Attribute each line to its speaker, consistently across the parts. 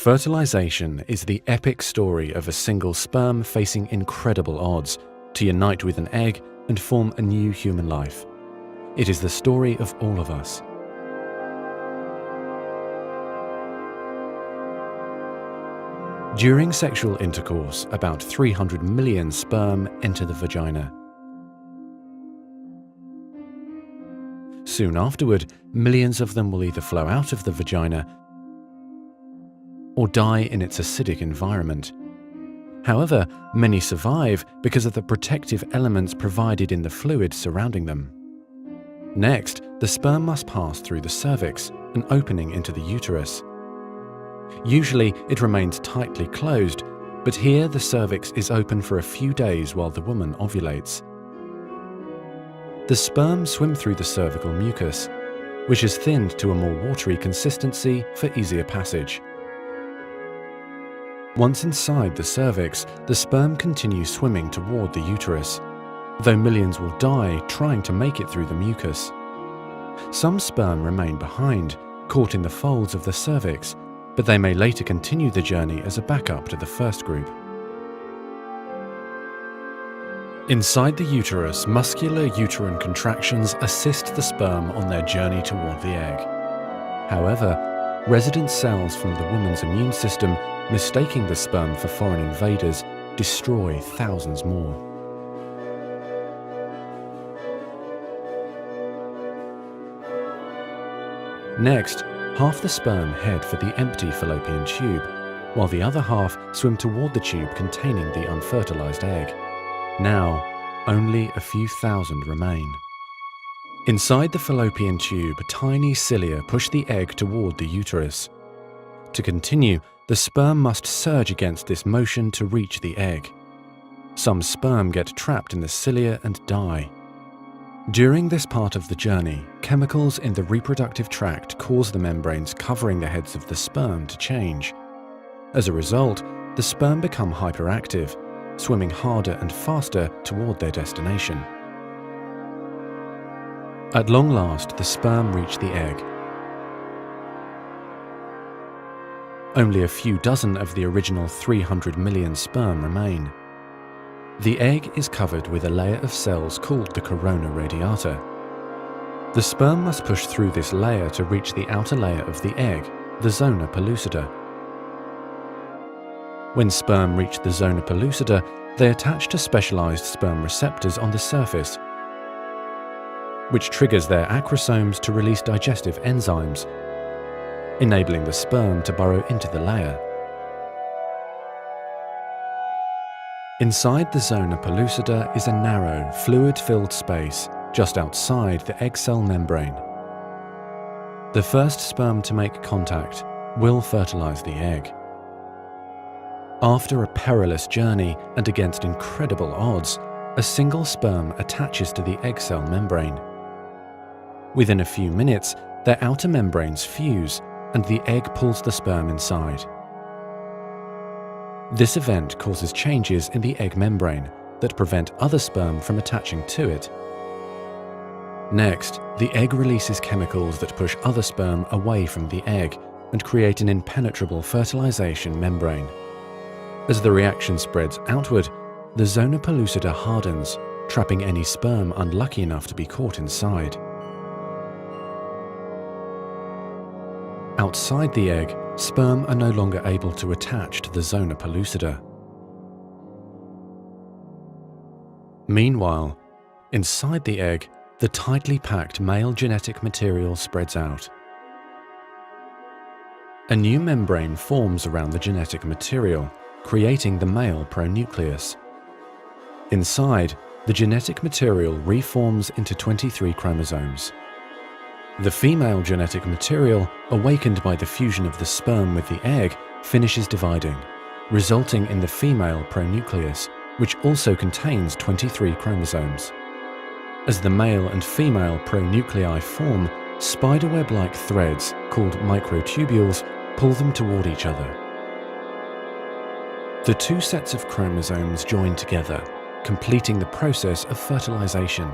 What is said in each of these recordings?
Speaker 1: Fertilization is the epic story of a single sperm facing incredible odds to unite with an egg and form a new human life. It is the story of all of us. During sexual intercourse, about 300 million sperm enter the vagina. Soon afterward, millions of them will either flow out of the vagina or die in its acidic environment. However, many survive because of the protective elements provided in the fluid surrounding them. Next, the sperm must pass through the cervix, an opening into the uterus. Usually, it remains tightly closed, but here the cervix is open for a few days while the woman ovulates. The sperm swim through the cervical mucus, which is thinned to a more watery consistency for easier passage. Once inside the cervix, the sperm continues swimming toward the uterus, though millions will die trying to make it through the mucus. Some sperm remain behind, caught in the folds of the cervix, but they may later continue the journey as a backup to the first group. Inside the uterus, muscular uterine contractions assist the sperm on their journey toward the egg. However, resident cells from the woman's immune system, mistaking the sperm for foreign invaders, destroy thousands more. Next, half the sperm head for the empty fallopian tube, while the other half swim toward the tube containing the unfertilized egg. Now, only a few thousand remain. Inside the fallopian tube, tiny cilia push the egg toward the uterus. To continue, the sperm must surge against this motion to reach the egg. Some sperm get trapped in the cilia and die. During this part of the journey, chemicals in the reproductive tract cause the membranes covering the heads of the sperm to change. As a result, the sperm become hyperactive, swimming harder and faster toward their destination. At long last, the sperm reach the egg. Only a few dozen of the original 300 million sperm remain. The egg is covered with a layer of cells called the corona radiata. The sperm must push through this layer to reach the outer layer of the egg, the zona pellucida. When sperm reach the zona pellucida, they attach to specialized sperm receptors on the surface, which triggers their acrosomes to release digestive enzymes, enabling the sperm to burrow into the layer. Inside the zona pellucida is a narrow, fluid-filled space just outside the egg cell membrane. The first sperm to make contact will fertilize the egg. After a perilous journey and against incredible odds, a single sperm attaches to the egg cell membrane. Within a few minutes, their outer membranes fuse and the egg pulls the sperm inside. This event causes changes in the egg membrane that prevent other sperm from attaching to it. Next, the egg releases chemicals that push other sperm away from the egg and create an impenetrable fertilization membrane. As the reaction spreads outward, the zona pellucida hardens, trapping any sperm unlucky enough to be caught inside. Outside the egg, sperm are no longer able to attach to the zona pellucida. Meanwhile, inside the egg, the tightly packed male genetic material spreads out. A new membrane forms around the genetic material, creating the male pronucleus. Inside, the genetic material reforms into 23 chromosomes. The female genetic material, awakened by the fusion of the sperm with the egg, finishes dividing, resulting in the female pronucleus, which also contains 23 chromosomes. As the male and female pronuclei form, spiderweb-like threads, called microtubules, pull them toward each other. The two sets of chromosomes join together, completing the process of fertilization.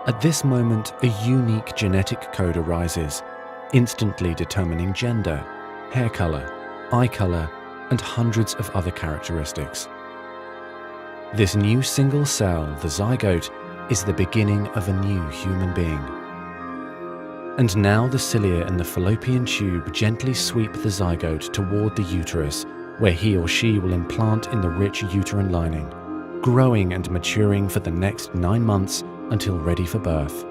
Speaker 1: At this moment, a unique genetic code arises, instantly determining gender, hair color, eye color, and hundreds of other characteristics. This new single cell, the zygote, is the beginning of a new human being. And now the cilia in the fallopian tube gently sweep the zygote toward the uterus, where he or she will implant in the rich uterine lining, growing and maturing for the next 9 months until ready for birth.